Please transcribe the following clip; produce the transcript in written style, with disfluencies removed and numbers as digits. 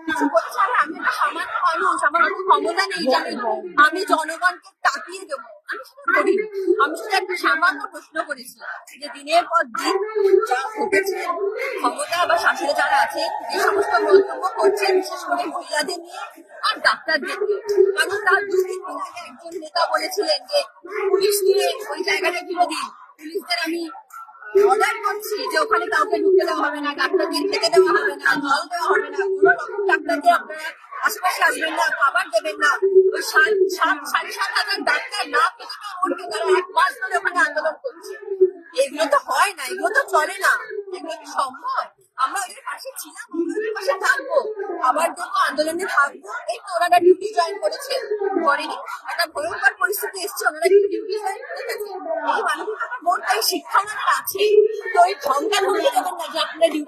কিছু করছে আর আমি একটা সামান্য মানুষ, আমার কোনো ক্ষমতা নেই যে আমি জনগণকে তাকিয়ে দেবো। আমি সেটা করি। আমি শুধু একটা সামান্য প্রশ্ন করেছি যে দিনের পর দিন যা ঘটেছে, ক্ষমতা বা শাসনে যারা আছে এই সমস্ত মন্তব্য করছেন, বিশেষ করে মহিলাদের নিয়ে আর ডাক্তারদের নিয়ে। কারণ তার 2-3 দিন আগে একজন নেতা বলেছিলেন যে পুলিশ নিয়ে ওই জায়গাটা ঘিরে দিন, পুলিশদের আমি অর্ডার করছি যে ওখানে কাউকে ঢুকতে দেওয়া হবে না, ডাক্তারদের খেতে দেওয়া হবে না, জল দেওয়া হবে না, কোনো রকম ডাক্তারদের আপনারা আশেপাশে আসবেন না, খাবার দেবেন না। ওই 7,500 ডাক্তার না পেলে মরবে, তারা 1 মাস ধরে ওখানে আন্দোলন করছে। এগুলো তো হয় না, এগুলো তো চলে না, এগুলো কি সম্ভব? আমরা ওদের পাশে ছিলাম, আমরা ওদের পাশে থাকবো, আবার যখন আন্দোলনে থাকবো। এই তো ওনারা ডিউটি জয়েন করেছেন, করেনি, একটা ভয়ঙ্কর পরিস্থিতি এসছে, ওনারা কিন্তু ডিউটি জয়েন করে গেছে। এই মানুষের ভোট, এই শিক্ষা ওনাদের আছে, তো এই ধমকা ধমকি দেবেন না যে আপনারা